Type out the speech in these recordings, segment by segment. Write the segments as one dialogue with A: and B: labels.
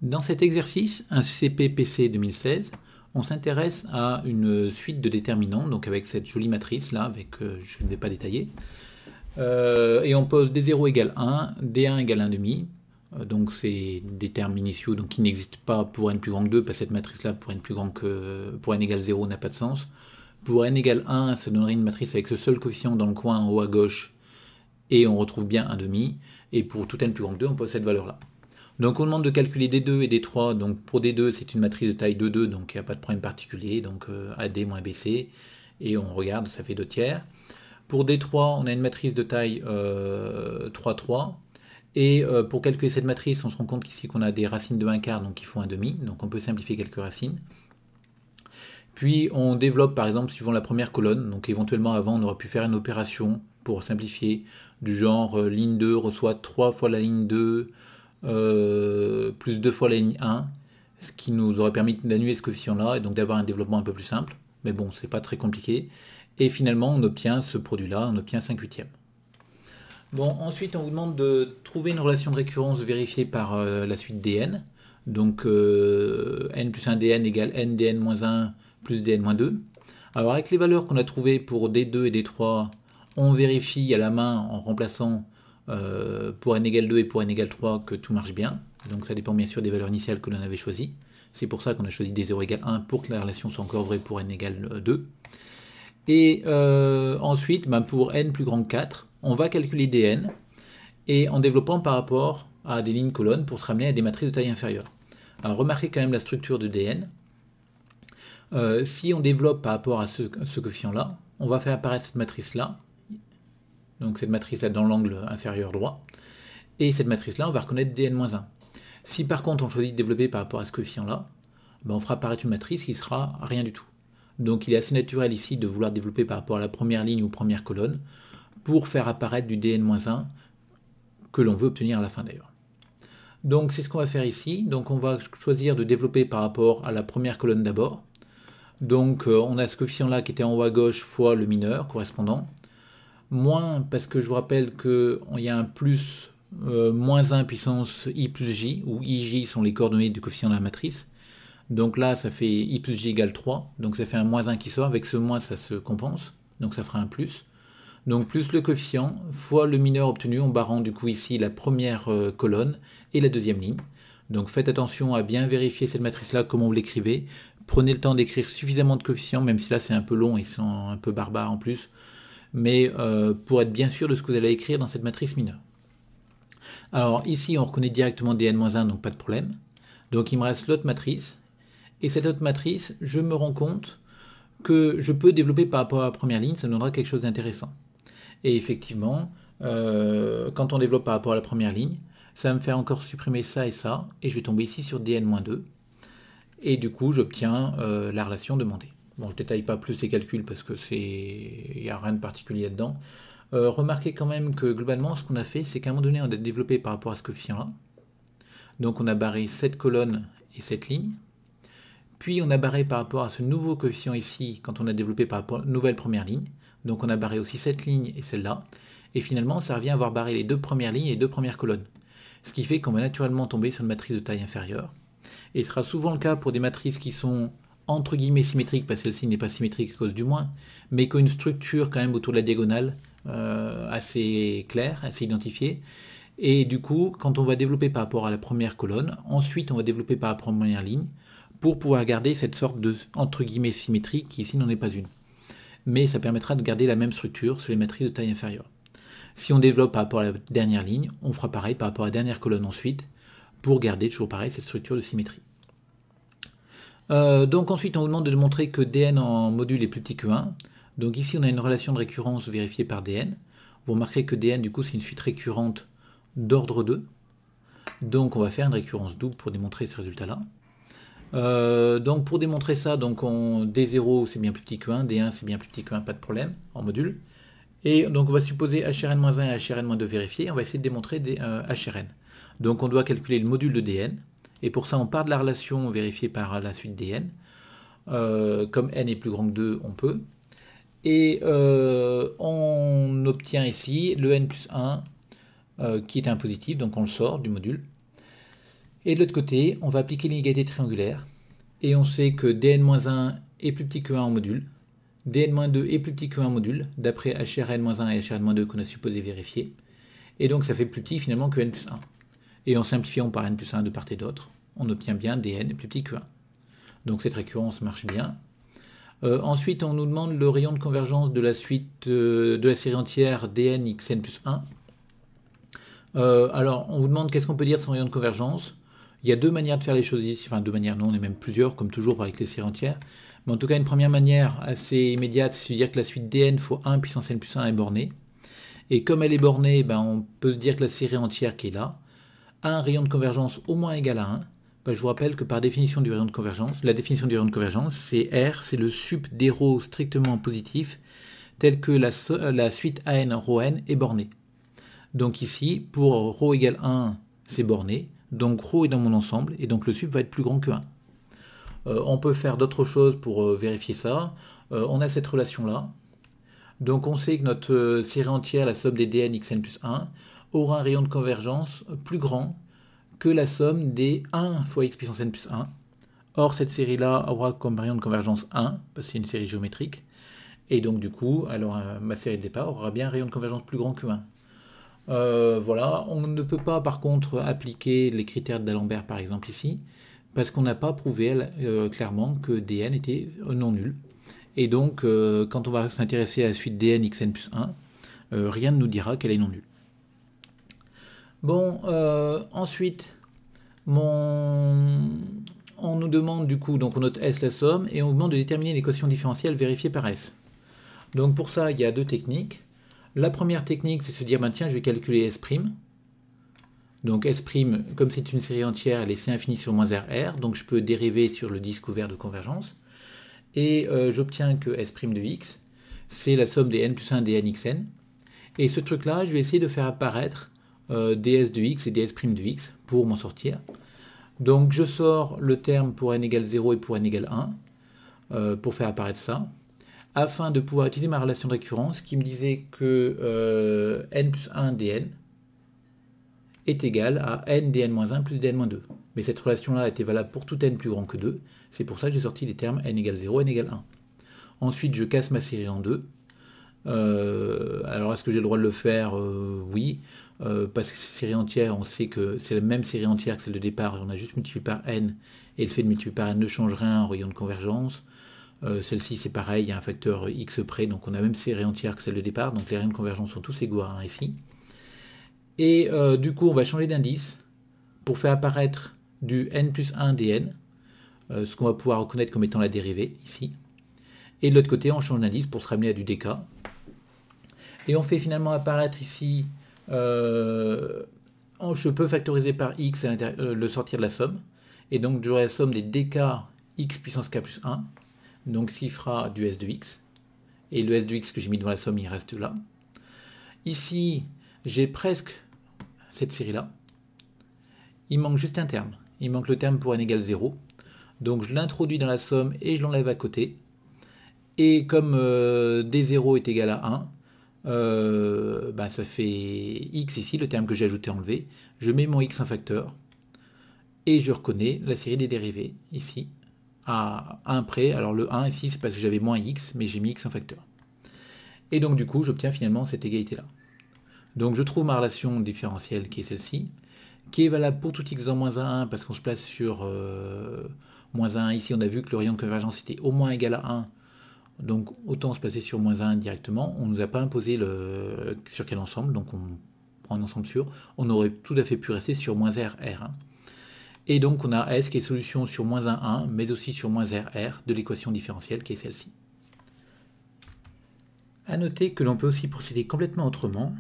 A: Dans cet exercice, un CPPC 2016, on s'intéresse à une suite de déterminants, donc avec cette jolie matrice là, je ne vais pas détailler, et on pose D0 égale 1, D1 égale 1,5, donc c'est des termes initiaux donc qui n'existent pas pour n plus grand que 2, parce que cette matrice là pour n égale 0 n'a pas de sens. Pour n égale 1, ça donnerait une matrice avec ce seul coefficient dans le coin en haut à gauche, et on retrouve bien 1,5, et pour tout n plus grand que 2, on pose cette valeur là. Donc on demande de calculer D2 et D3, donc pour D2 c'est une matrice de taille 2,2, donc il n'y a pas de problème particulier, donc AD moins BC, et on regarde, ça fait 2 tiers. Pour D3 on a une matrice de taille 3,3, et pour calculer cette matrice on se rend compte qu'ici qu'on a des racines de 1 quart, donc qui font 1,5, donc on peut simplifier quelques racines. Puis on développe par exemple suivant la première colonne, donc éventuellement avant on aurait pu faire une opération pour simplifier, du genre ligne 2 reçoit 3 fois la ligne 2, plus 2 fois la ligne 1, ce qui nous aurait permis d'annuler ce coefficient-là et donc d'avoir un développement un peu plus simple. Mais bon, c'est pas très compliqué. Et finalement, on obtient ce produit-là, on obtient 5/8. Bon, ensuite, on vous demande de trouver une relation de récurrence vérifiée par la suite dn. Donc, n plus 1 dn égale n dn moins 1 plus dn moins 2. Alors, avec les valeurs qu'on a trouvées pour d2 et d3, on vérifie à la main en remplaçant pour n égale 2 et pour n égale 3 que tout marche bien. Donc ça dépend bien sûr des valeurs initiales que l'on avait choisies. C'est pour ça qu'on a choisi D0 égale 1 pour que la relation soit encore vraie pour n égale 2. Et ensuite, pour n plus grand que 4, on va calculer dn et en développant par rapport à des lignes colonnes pour se ramener à des matrices de taille inférieure. Alors remarquez quand même la structure de dn. Si on développe par rapport à ce coefficient-là, on va faire apparaître cette matrice-là. Donc cette matrice-là dans l'angle inférieur droit. Et cette matrice-là, on va reconnaître dn-1. Si par contre on choisit de développer par rapport à ce coefficient-là, on fera apparaître une matrice qui sera rien du tout. Donc il est assez naturel ici de vouloir développer par rapport à la première ligne ou première colonne pour faire apparaître du dn-1 que l'on veut obtenir à la fin d'ailleurs. Donc c'est ce qu'on va faire ici. Donc on va choisir de développer par rapport à la première colonne d'abord. Donc on a ce coefficient-là qui était en haut à gauche fois le mineur correspondant. Moins parce que je vous rappelle qu'il y a un plus moins 1 puissance i plus j, où ij sont les coordonnées du coefficient de la matrice. Donc là, ça fait i plus j égale 3, donc ça fait un moins 1 qui sort, avec ce moins ça se compense, donc ça fera un plus. Donc plus le coefficient fois le mineur obtenu en barrant du coup ici la première colonne et la deuxième ligne. Donc faites attention à bien vérifier cette matrice-là, comment vous l'écrivez. Prenez le temps d'écrire suffisamment de coefficients, même si là c'est un peu long, ils sont un peu barbares en plus, mais pour être bien sûr de ce que vous allez écrire dans cette matrice mineure. Alors ici on reconnaît directement dn-1, donc pas de problème. Donc il me reste l'autre matrice, et cette autre matrice, je me rends compte que je peux développer par rapport à la première ligne, ça me donnera quelque chose d'intéressant. Et effectivement, quand on développe par rapport à la première ligne, ça va me faire encore supprimer ça, et je vais tomber ici sur dn-2, et du coup j'obtiens la relation demandée. Bon, je ne détaille pas plus les calculs parce que il n'y a rien de particulier là-dedans. Remarquez quand même que globalement, ce qu'on a fait, c'est qu'à un moment donné, on a développé par rapport à ce coefficient-là. Donc on a barré cette colonne et cette ligne. Puis on a barré par rapport à ce nouveau coefficient ici, quand on a développé par rapport à la nouvelle première ligne. Donc on a barré aussi cette ligne et celle-là. Et finalement, ça revient à avoir barré les deux premières lignes et les deux premières colonnes. Ce qui fait qu'on va naturellement tomber sur une matrice de taille inférieure. Et ce sera souvent le cas pour des matrices qui sont entre guillemets symétriques, parce que celle-ci n'est pas symétrique à cause du moins, mais qui ont une structure quand même autour de la diagonale assez claire, assez identifiée. Et du coup, quand on va développer par rapport à la première colonne, ensuite on va développer par rapport à la première ligne, pour pouvoir garder cette sorte de entre guillemets symétrique qui ici n'en est pas une. Mais ça permettra de garder la même structure sur les matrices de taille inférieure. Si on développe par rapport à la dernière ligne, on fera pareil par rapport à la dernière colonne ensuite, pour garder toujours pareil cette structure de symétrie. Donc ensuite on vous demande de montrer que dn en module est plus petit que 1. Donc ici on a une relation de récurrence vérifiée par dn. Vous remarquerez que dn du coup c'est une suite récurrente d'ordre 2. Donc on va faire une récurrence double pour démontrer ce résultat-là. Donc pour démontrer ça, donc D0 c'est bien plus petit que 1, D1 c'est bien plus petit que 1, pas de problème, en module. Et donc on va supposer HRN-1 et HRN-2 vérifiés, on va essayer de démontrer des HRN. Donc on doit calculer le module de dn. Et pour ça, on part de la relation vérifiée par la suite dn. Comme n est plus grand que 2, on peut. Et on obtient ici le n plus 1 qui est un positif, donc on le sort du module. Et de l'autre côté, on va appliquer l'inégalité triangulaire. Et on sait que dn-1 est plus petit que 1 en module. dn-2 est plus petit que 1 en module, d'après HRN-1 et HRN-2 qu'on a supposé vérifier. Et donc ça fait plus petit finalement que n plus 1. Et en simplifiant par n plus 1 de part et d'autre, on obtient bien dn plus petit que 1. Donc cette récurrence marche bien. Ensuite, on nous demande le rayon de convergence de la suite de la série entière dn xn plus 1. Alors, on vous demande qu'est-ce qu'on peut dire de son rayon de convergence. Il y a deux manières de faire les choses ici, enfin deux manières, non, on est même plusieurs, comme toujours avec les séries entières. Mais en tout cas, une première manière assez immédiate, c'est de dire que la suite dn fois 1 puissance n plus 1 est bornée. Et comme elle est bornée, ben, on peut se dire que la série entière qui est là a un rayon de convergence au moins égal à 1. Ben, je vous rappelle que par définition du rayon de convergence, la définition du rayon de convergence, c'est R, c'est le sup des ρ strictement positif, tel que la suite AN ρ n est bornée. Donc ici, pour ρ égale 1, c'est borné, donc ρ est dans mon ensemble, et donc le sup va être plus grand que 1. On peut faire d'autres choses pour vérifier ça. On a cette relation-là. Donc on sait que notre série entière, la somme des dn xn plus 1, aura un rayon de convergence plus grand que la somme des 1 fois x puissance n plus 1. Or, cette série-là aura comme rayon de convergence 1, parce que c'est une série géométrique. Et donc, du coup, alors, ma série de départ aura bien un rayon de convergence plus grand que 1. Voilà, on ne peut pas, par contre, appliquer les critères d'Alembert, par exemple, ici, parce qu'on n'a pas prouvé clairement que dn était non nul. Et donc, quand on va s'intéresser à la suite dn xn plus 1, rien ne nous dira qu'elle est non nulle. Bon, ensuite, on nous demande du coup, donc on note S la somme, et on nous demande de déterminer l'équation différentielle vérifiée par S. Donc pour ça, il y a deux techniques. La première technique, c'est se dire, ben, tiens, je vais calculer S'. Donc S', comme c'est une série entière, elle est C infini sur moins RR, donc je peux dériver sur le disque ouvert de convergence. Et j'obtiens que S' de x, c'est la somme des n plus 1 dn xn. Et ce truc-là, je vais essayer de faire apparaître ds de x et ds' de x pour m'en sortir. Donc je sors le terme pour n égale 0 et pour n égale 1 pour faire apparaître ça, afin de pouvoir utiliser ma relation de récurrence qui me disait que n plus 1 dn est égal à n dn-1 plus dn-2. Mais cette relation-là était valable pour tout n plus grand que 2. C'est pour ça que j'ai sorti les termes n égale 0, n égale 1. Ensuite, je casse ma série en deux. Alors, est-ce que j'ai le droit de le faire? Oui. Parce que ces séries entières, on sait que c'est la même série entière que celle de départ. On a juste multiplié par n. Et le fait de multiplier par n ne change rien en rayon de convergence. Celle-ci, c'est pareil. Il y a un facteur x près. Donc, on a la même série entière que celle de départ. Donc, les rayons de convergence sont tous égaux à 1 ici. Et du coup, on va changer d'indice pour faire apparaître du n plus 1 dn. Ce qu'on va pouvoir reconnaître comme étant la dérivée, ici. Et de l'autre côté, on change d'indice pour se ramener à du dk. Et on fait finalement apparaître ici, je peux factoriser par x le sortir de la somme. Et donc j'aurai la somme des dk x puissance k plus 1. Donc ce qui fera du s de x. Et le s de x que j'ai mis devant la somme, il reste là. Ici, j'ai presque cette série-là. Il manque juste un terme. Il manque le terme pour n égale 0. Donc je l'introduis dans la somme et je l'enlève à côté. Et comme d0 est égal à 1, ben ça fait x ici, le terme que j'ai ajouté enlevé. Je mets mon x en facteur. Et je reconnais la série des dérivées, ici, à 1 près. Alors le 1 ici, c'est parce que j'avais moins x, mais j'ai mis x en facteur. Et donc du coup, j'obtiens finalement cette égalité-là. Donc je trouve ma relation différentielle qui est celle-ci, qui est valable pour tout x dans moins 1, parce qu'on se place sur moins 1. Ici, on a vu que le rayon de convergence était au moins égal à 1. Donc autant se placer sur moins 1 directement. On ne nous a pas imposé sur quel ensemble, donc on prend un ensemble sûr. On aurait tout à fait pu rester sur moins RR. Et donc on a S qui est solution sur moins 1, mais aussi sur moins RR de l'équation différentielle qui est celle-ci. A noter que l'on peut aussi procéder complètement autrement,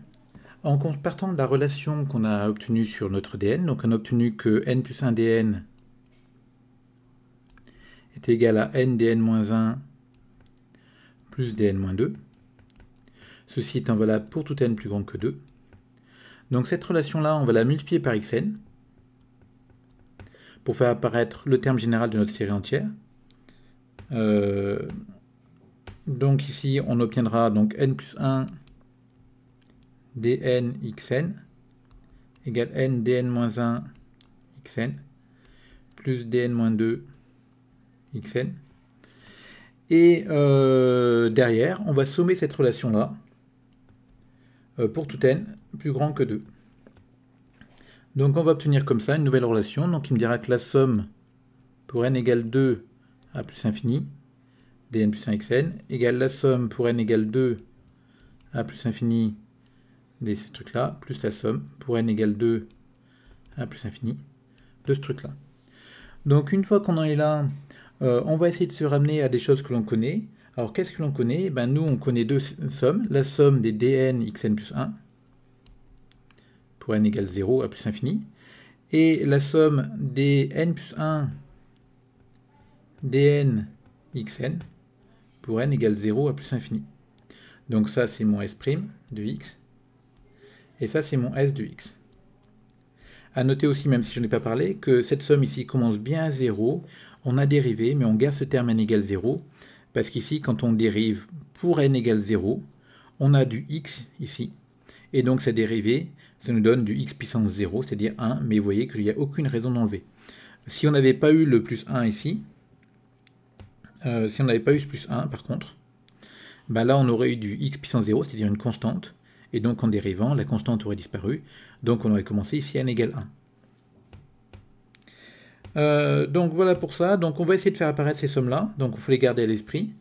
A: en partant de la relation qu'on a obtenue sur notre dn. Donc on a obtenu que n plus 1 dn est égal à n dn-1 plus dn-2. Ceci étant valable pour tout n plus grand que 2. Donc cette relation-là, on va la multiplier par xn pour faire apparaître le terme général de notre série entière. Donc ici, on obtiendra donc n plus 1 dn xn égale n dn-1 xn. plus dn-2 xn. Et derrière, on va sommer cette relation-là pour tout n plus grand que 2. Donc on va obtenir comme ça une nouvelle relation. Donc il me dira que la somme pour n égale 2 à plus infini, dn plus 1 xn, égale la somme pour n égale 2 à plus infini de ce truc-là, plus la somme pour n égale 2 à plus infini de ce truc-là. Donc une fois qu'on en est là, on va essayer de se ramener à des choses que l'on connaît. Alors qu'est-ce que l'on connaît? Ben, nous, on connaît deux sommes. La somme des dn xn plus 1 pour n égale 0 à plus infini, et la somme des n plus 1 dn xn pour n égale 0 à plus infini. Donc ça, c'est mon s' de x, et ça, c'est mon s de x. A noter aussi, même si je n'ai pas parlé, que cette somme ici commence bien à 0, on a dérivé, mais on garde ce terme n égale 0, parce qu'ici, quand on dérive pour n égale 0, on a du x ici, et donc cette dérivée, ça nous donne du x puissance 0, c'est-à-dire 1, mais vous voyez qu'il n'y a aucune raison d'enlever. Si on n'avait pas eu le plus 1 ici, si on n'avait pas eu ce plus 1 par contre, ben là on aurait eu du x puissance 0, c'est-à-dire une constante, et donc en dérivant, la constante aurait disparu, donc on aurait commencé ici à n égale 1. Donc voilà pour ça, donc on va essayer de faire apparaître ces sommes-là, donc il faut les garder à l'esprit.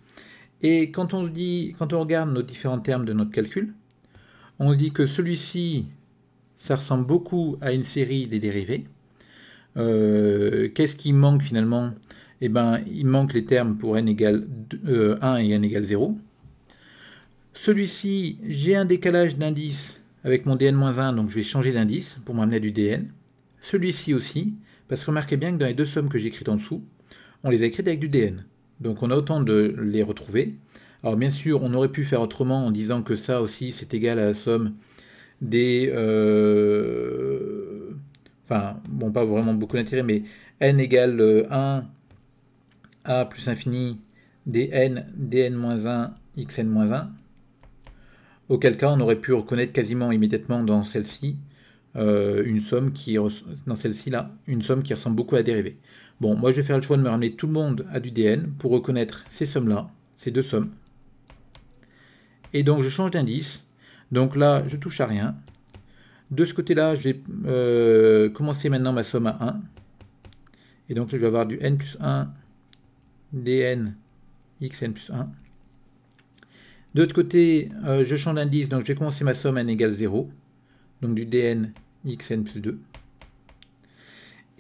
A: Et quand on regarde nos différents termes de notre calcul, on se dit que celui-ci, ça ressemble beaucoup à une série des dérivés. Qu'est-ce qui manque finalement? Eh bien, il manque les termes pour n égale 1 et n égale 0. Celui-ci, j'ai un décalage d'indice avec mon dn-1, donc je vais changer d'indice pour m'amener à du dn. Celui-ci aussi, parce que remarquez bien que dans les deux sommes que j'ai écrites en dessous, on les a écrites avec du dn. Donc on a autant de les retrouver. Alors bien sûr, on aurait pu faire autrement en disant que ça aussi c'est égal à la somme des... enfin, bon, pas vraiment beaucoup d'intérêt, mais n égale 1 à plus infini dn, dn-1, xn-1. Auquel cas, on aurait pu reconnaître quasiment immédiatement dans celle-ci une somme qui, dans celle-ci là, une somme qui ressemble beaucoup à la dérivée. Bon, moi je vais faire le choix de me ramener tout le monde à du dn pour reconnaître ces sommes-là, ces deux sommes. Et donc je change d'indice. Donc là, je touche à rien. De ce côté-là, je vais commencer maintenant ma somme à 1. Et donc là, je vais avoir du n plus 1 dn xn plus 1. De l'autre côté, je change d'indice, donc je vais commencer ma somme à n égale 0. Donc du dn xn plus 2.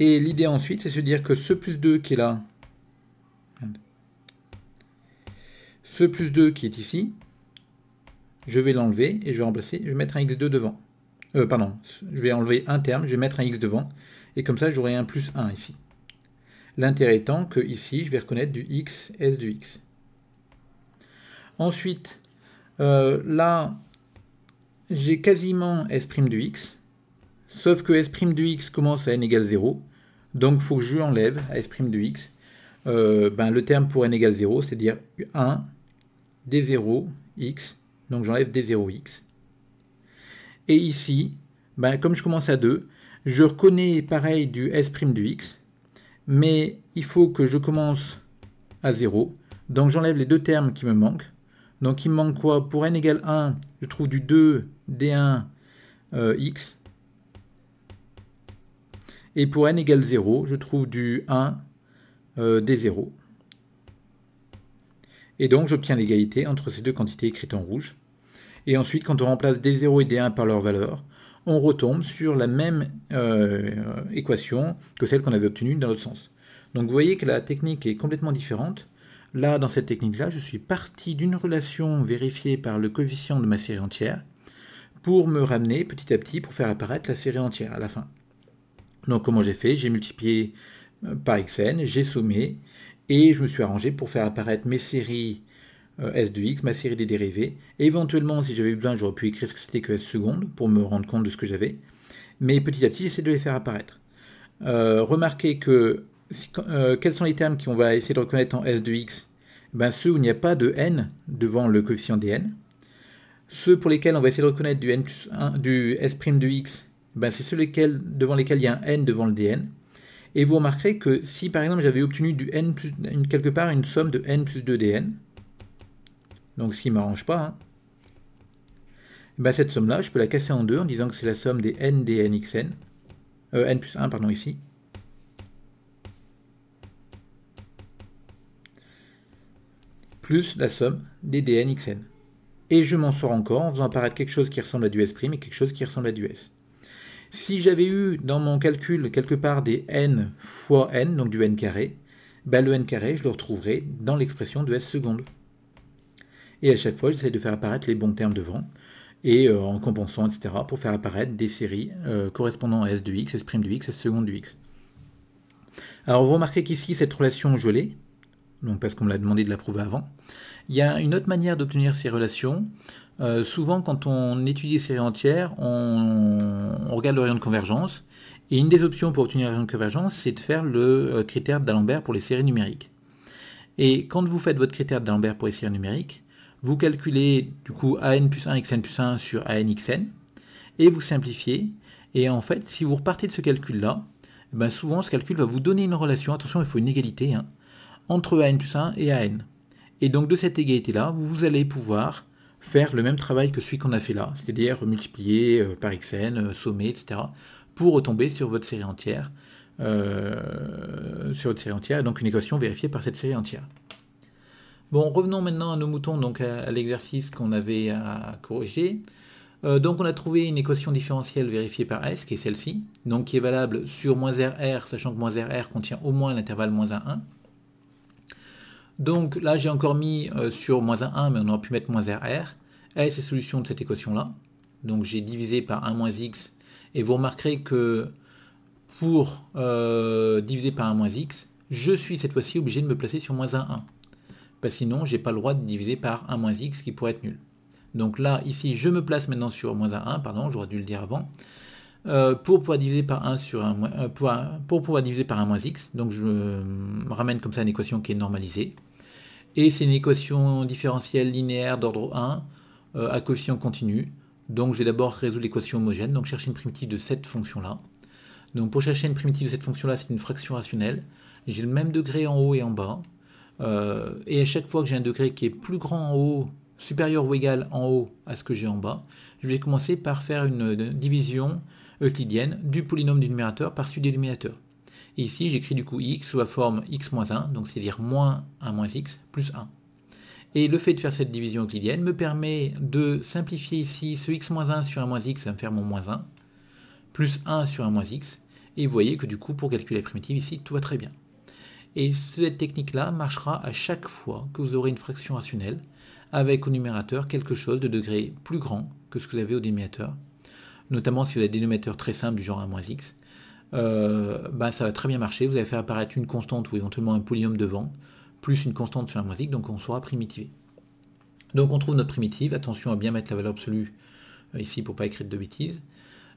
A: Et l'idée ensuite, c'est de se dire que ce plus 2 qui est là, ce plus 2 qui est ici, je vais l'enlever et je vais remplacer, je vais mettre un x2 devant. Pardon, je vais enlever un terme, je vais mettre un x devant, et comme ça j'aurai un plus 1 ici. L'intérêt étant que ici, je vais reconnaître du x, s de x. Ensuite, là, j'ai quasiment s' de x, sauf que s' de x commence à n égale 0, donc il faut que je enlève à s' de x le terme pour n égale 0, c'est-à-dire 1 d0 x, donc j'enlève d0 x. Et ici, comme je commence à 2, je reconnais pareil du s' de x, mais il faut que je commence à 0, donc j'enlève les deux termes qui me manquent. Donc il me manque quoi? Pour n égale 1, je trouve du 2 d1 x. Et pour n égale 0, je trouve du 1 d0. Et donc j'obtiens l'égalité entre ces deux quantités écrites en rouge. Et ensuite, quand on remplace d0 et d1 par leur valeur, on retombe sur la même équation que celle qu'on avait obtenue dans l'autre sens. Donc vous voyez que la technique est complètement différente. Là, dans cette technique-là, je suis parti d'une relation vérifiée par le coefficient de ma série entière pour me ramener petit à petit pour faire apparaître la série entière à la fin. Donc comment j'ai fait? J'ai multiplié par xn, j'ai sommé, et je me suis arrangé pour faire apparaître mes séries s de x, ma série des dérivés. Et éventuellement, si j'avais eu besoin, j'aurais pu écrire ce que c'était que s seconde pour me rendre compte de ce que j'avais. Mais petit à petit, j'essaie de les faire apparaître. Remarquez que quels sont les termes qu'on va essayer de reconnaître en s de x? Ceux où il n'y a pas de n devant le coefficient dn. Ceux pour lesquels on va essayer de reconnaître du n plus 1, du s' de x, c'est ceux devant lesquels il y a un n devant le dn. Et vous remarquerez que si par exemple j'avais obtenu du n plus, quelque part une somme de n plus 2 dn, donc ce qui ne m'arrange pas, hein, ben cette somme-là, je peux la casser en deux en disant que c'est la somme des n dn xn, n plus 1, pardon, ici, plus la somme des dn xn. Et je m'en sors encore en faisant apparaître quelque chose qui ressemble à du s' et quelque chose qui ressemble à du s. Si j'avais eu dans mon calcul quelque part des n fois n, donc du n carré, ben le n carré, je le retrouverai dans l'expression de s seconde. Et à chaque fois, j'essaie de faire apparaître les bons termes devant, et en compensant, etc., pour faire apparaître des séries correspondant à s de x, s' de x, s seconde de x. Alors vous remarquez qu'ici, cette relation, je l'ai, donc parce qu'on me l'a demandé de la prouver avant. Il y a une autre manière d'obtenir ces relations. Souvent, quand on étudie les séries entières, on regarde le rayon de convergence. Et une des options pour obtenir le rayon de convergence, c'est de faire le critère d'Alembert pour les séries numériques. Et quand vous faites votre critère d'Alembert pour les séries numériques, vous calculez du coup an plus 1 xn plus 1 sur an xn, et vous simplifiez. Et en fait, si vous repartez de ce calcul-là, ben souvent ce calcul va vous donner une relation, attention, il faut une égalité, hein, entre an plus 1 et an. Et donc de cette égalité-là, vous allez pouvoir faire le même travail que celui qu'on a fait là, c'est-à-dire multiplier par xn, sommer, etc., pour retomber sur votre série entière, et donc une équation vérifiée par cette série entière. Bon, revenons maintenant à nos moutons, donc à l'exercice qu'on avait à corriger. Donc on a trouvé une équation différentielle vérifiée par S, qui est celle-ci, donc qui est valable sur moins RR, sachant que moins RR contient au moins l'intervalle moins 1, 1. Donc là, j'ai encore mis sur moins 1, 1, mais on aurait pu mettre moins RR. S est solution de cette équation-là. Donc j'ai divisé par 1 moins x. Et vous remarquerez que pour diviser par 1 moins x, je suis cette fois-ci obligé de me placer sur moins 1, 1. Parce que sinon, je n'ai pas le droit de diviser par 1 moins x, qui pourrait être nul. Donc là, ici, je me place maintenant sur moins 1, 1, pardon, j'aurais dû le dire avant. Pour pouvoir diviser par 1 sur 1, pour pouvoir diviser par 1 moins x, donc je me ramène comme ça une équation qui est normalisée. Et c'est une équation différentielle linéaire d'ordre 1 à coefficient continu. Donc je vais d'abord résoudre l'équation homogène, donc chercher une primitive de cette fonction-là. Donc pour chercher une primitive de cette fonction-là, c'est une fraction rationnelle. J'ai le même degré en haut et en bas. Et à chaque fois que j'ai un degré qui est plus grand en haut, supérieur ou égal en haut à ce que j'ai en bas, je vais commencer par faire une division euclidienne du polynôme du numérateur par celui du dénominateur. Et ici, j'écris du coup x sous la forme x moins 1, donc c'est-à-dire moins 1 moins x plus 1. Et le fait de faire cette division euclidienne me permet de simplifier ici ce x moins 1 sur 1 moins x, ça va me faire mon moins 1, plus 1 sur 1 moins x. Et vous voyez que du coup, pour calculer la primitive ici, tout va très bien. Et cette technique-là marchera à chaque fois que vous aurez une fraction rationnelle, avec au numérateur quelque chose de degré plus grand que ce que vous avez au dénominateur, notamment si vous avez des dénominateurs très simples du genre 1 moins x. Ça va très bien marcher, vous allez faire apparaître une constante ou éventuellement un polynôme devant, plus une constante sur un moins x, donc on saura primitiver. Donc on trouve notre primitive, attention à bien mettre la valeur absolue ici pour ne pas écrire de bêtises.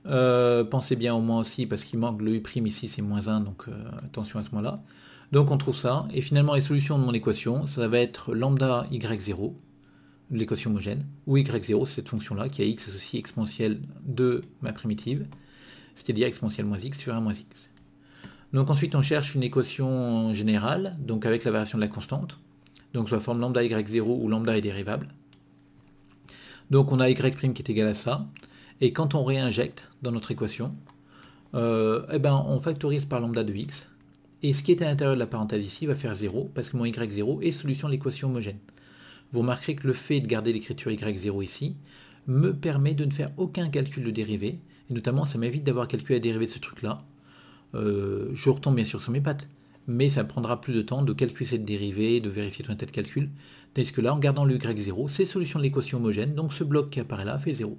A: Pensez bien au moins aussi, parce qu'il manque le u' ici, c'est moins 1, donc attention à ce moment-là. Donc on trouve ça, et finalement les solutions de mon équation, ça va être lambda y0, l'équation homogène, où y0 c'est cette fonction-là, qui a x associé exponentielle de ma primitive, c'est-à-dire exponentielle moins x sur 1 moins x. Donc ensuite on cherche une équation générale, donc avec la variation de la constante, donc sous la forme lambda y0 où lambda est dérivable. Donc on a y' qui est égal à ça, et quand on réinjecte dans notre équation, on factorise par lambda de x, et ce qui est à l'intérieur de la parenthèse ici va faire 0, parce que mon y0 est solution de l'équation homogène. Vous remarquerez que le fait de garder l'écriture y0 ici me permet de ne faire aucun calcul de dérivée, et notamment ça m'évite d'avoir calculé la dérivée de ce truc-là. Je retombe bien sûr sur mes pattes, mais ça prendra plus de temps de calculer cette dérivée, de vérifier tout un tas de calculs, tandis que là, en gardant le y0, c'est solution de l'équation homogène, donc ce bloc qui apparaît là fait 0.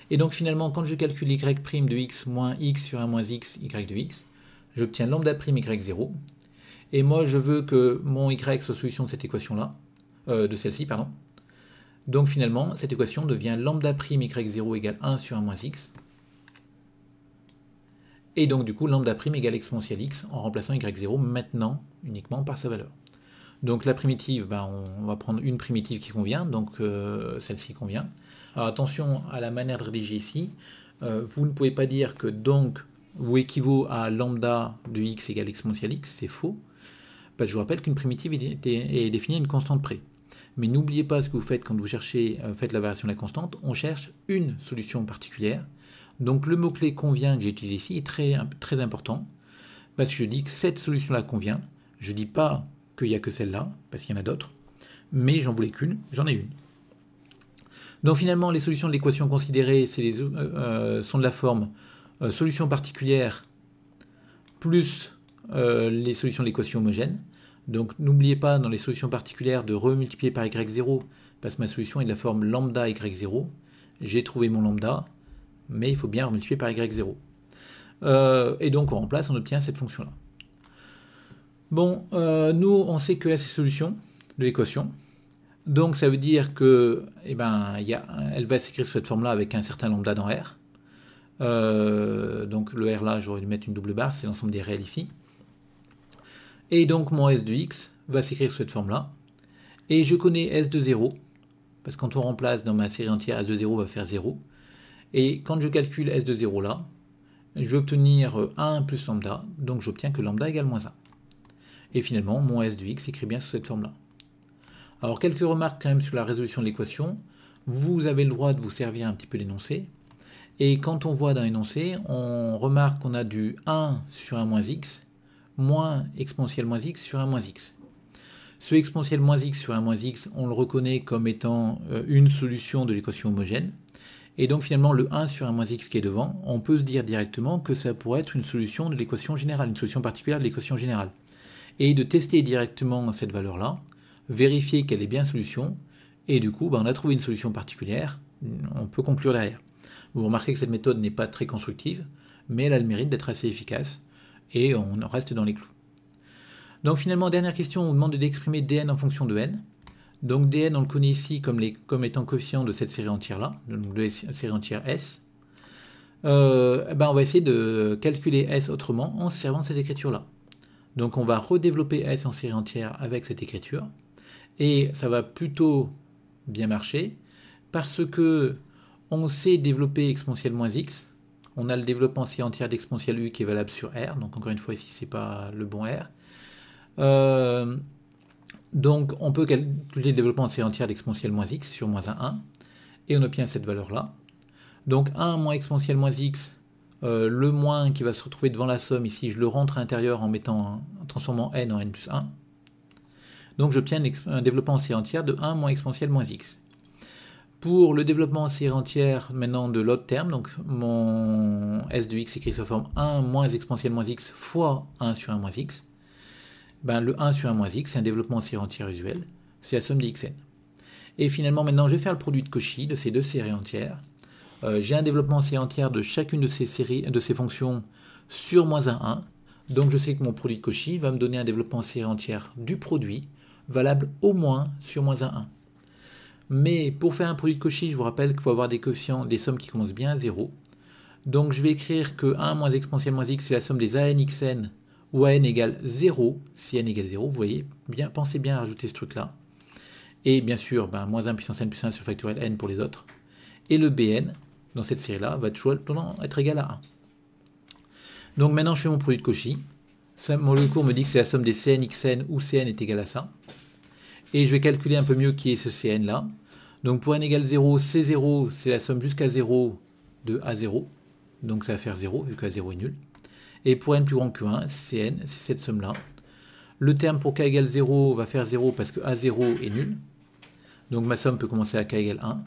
A: Et donc finalement, quand je calcule y' de x moins x sur 1 moins x, y de x, j'obtiens lambda' y0, et moi je veux que mon y soit solution de cette équation-là, de celle-ci, pardon. Donc finalement, cette équation devient lambda' y0 égale 1 sur 1 moins x, et donc du coup lambda' égale exponentielle x en remplaçant y0 maintenant uniquement par sa valeur. Donc la primitive, on va prendre une primitive qui convient, donc celle-ci convient. Alors attention à la manière de rédiger ici, vous ne pouvez pas dire que donc ou équivaut à lambda de x égale exponentielle x, c'est faux. Parce que je vous rappelle qu'une primitive est définie à une constante près. Mais n'oubliez pas ce que vous faites quand vous faites la variation de la constante, on cherche une solution particulière. Donc le mot-clé convient que j'ai utilisé ici est très important, parce que je dis que cette solution-là convient. Je ne dis pas qu'il n'y a que celle-là, parce qu'il y en a d'autres, mais j'en voulais qu'une, j'en ai une. Donc finalement, les solutions de l'équation considérée sont de la forme solution particulière plus les solutions de l'équation homogène. Donc n'oubliez pas dans les solutions particulières de remultiplier par y0, parce que ma solution est de la forme lambda y0. J'ai trouvé mon lambda, mais il faut bien remultiplier par y0. Et donc on remplace, on obtient cette fonction-là. Bon, nous on sait que S est solution de l'équation. Donc ça veut dire que, elle va s'écrire sous cette forme-là avec un certain lambda dans R. Donc le R là, j'aurais dû mettre une double barre, c'est l'ensemble des réels ici. Et donc mon S de x va s'écrire sous cette forme-là. Et je connais S de 0, parce que quand on remplace dans ma série entière, S de 0 va faire 0. Et quand je calcule S de 0 là, je vais obtenir 1 plus lambda, donc j'obtiens que lambda égale moins 1. Et finalement, mon S de x s'écrit bien sous cette forme-là. Alors quelques remarques quand même sur la résolution de l'équation. Vous avez le droit de vous servir un petit peu d'énoncé. Et quand on voit dans l'énoncé, on remarque qu'on a du 1 sur 1 moins x, moins exponentielle moins x sur 1 moins x. Ce exponentielle moins x sur 1 moins x, on le reconnaît comme étant une solution de l'équation homogène. Et donc finalement, le 1 sur 1 moins x qui est devant, on peut se dire directement que ça pourrait être une solution de l'équation générale, une solution particulière de l'équation générale. Et de tester directement cette valeur-là, vérifier qu'elle est bien solution, et du coup, on a trouvé une solution particulière, on peut conclure derrière. Vous remarquez que cette méthode n'est pas très constructive, mais elle a le mérite d'être assez efficace, et on reste dans les clous. Donc finalement, dernière question, on vous demande d'exprimer dn en fonction de n. Donc dn, on le connaît ici comme étant coefficient de cette série entière-là, donc de la série entière S. On va essayer de calculer S autrement en se servant de cette écriture-là. Donc on va redévelopper S en série entière avec cette écriture. Et ça va plutôt bien marcher parce que on sait développer exponentielle moins x. On a le développement en série entière d'exponentielle u qui est valable sur R. Donc encore une fois ici c'est pas le bon R. Donc on peut calculer le développement en série entière d'exponentielle moins x sur moins 1 et on obtient cette valeur là. Donc 1 moins exponentielle moins x, le moins qui va se retrouver devant la somme ici, je le rentre à l'intérieur en transformant n en n plus 1. Donc j'obtiens un développement en série entière de 1 moins exponentielle moins x. Pour le développement en série entière maintenant de l'autre terme, donc mon S de x écrit sous la forme 1 moins exponentielle moins x fois 1 sur 1 moins x, le 1 sur 1 moins x, c'est un développement en série entière usuel, c'est la somme des xn. Et finalement maintenant je vais faire le produit de Cauchy de ces deux séries entières. J'ai un développement en série entière de chacune de ces fonctions sur moins 1. Donc je sais que mon produit de Cauchy va me donner un développement en série entière du produit valable au moins sur moins 1. Mais pour faire un produit de Cauchy, je vous rappelle qu'il faut avoir des coefficients, des sommes qui commencent bien à 0. Donc je vais écrire que 1 moins exponentielle moins x, c'est la somme des an xn, où an égale 0, si n égale 0, vous voyez, pensez bien à rajouter ce truc-là. Et bien sûr, moins 1 puissance n plus 1 sur factoriel n pour les autres. Et le bn, dans cette série-là, va toujours être égal à 1. Donc maintenant, je fais mon produit de Cauchy. Le cours me dit que c'est la somme des cn xn où cn est égal à ça. Et je vais calculer un peu mieux qui est ce cn là. Donc pour n égale 0, c0, c'est la somme jusqu'à 0 de a0. Donc ça va faire 0, vu que a0 est nul. Et pour n plus grand que 1, cn, c'est cette somme-là. Le terme pour k égale 0 va faire 0 parce que a0 est nul. Donc ma somme peut commencer à k égale 1.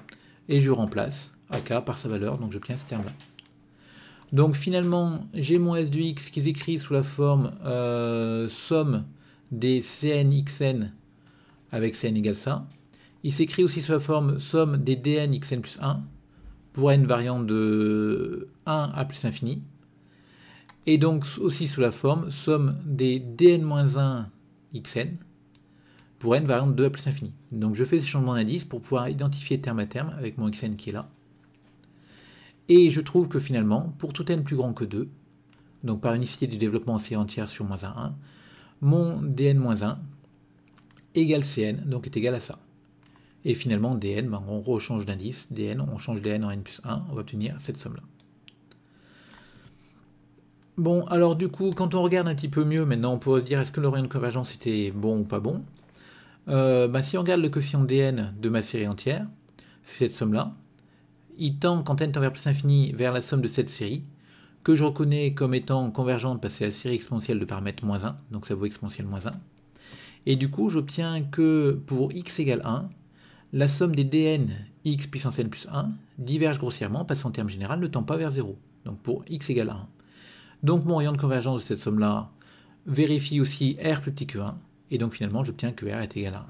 A: Et je remplace ak par sa valeur, donc j'obtiens ce terme-là. Donc finalement, j'ai mon S de x qui s'écrit sous la forme somme des cn xn avec cn égale ça. Il s'écrit aussi sous la forme somme des dn xn plus 1 pour n variant de 1 à plus infini. Et donc aussi sous la forme somme des dn-1 xn pour n variant de 2 à plus infini. Donc je fais ces changements d'indice pour pouvoir identifier terme à terme avec mon xn qui est là. Et je trouve que finalement, pour tout n plus grand que 2, donc par unicité du développement en série entière sur moins 1, mon dn-1 égale cn, donc est égal à ça. Et finalement, dn, on rechange d'indice, dn, on change dn en n plus 1, on va obtenir cette somme-là. Bon, alors du coup, quand on regarde un petit peu mieux, maintenant on peut se dire est-ce que le rayon de convergence était bon ou pas bon. Si on regarde le quotient dn de ma série entière, c'est cette somme-là, il tend, quand n tend vers plus infini, vers la somme de cette série, que je reconnais comme étant convergente parce que c'est la série exponentielle de paramètre moins 1, donc ça vaut exponentielle moins 1. Et du coup, j'obtiens que pour x égale 1, la somme des dn x puissance n plus 1 diverge grossièrement parce qu'en termes général ne tend pas vers 0. Donc pour x égale 1. Donc mon rayon de convergence de cette somme-là vérifie aussi R plus petit que 1, et donc finalement j'obtiens que R est égal à 1.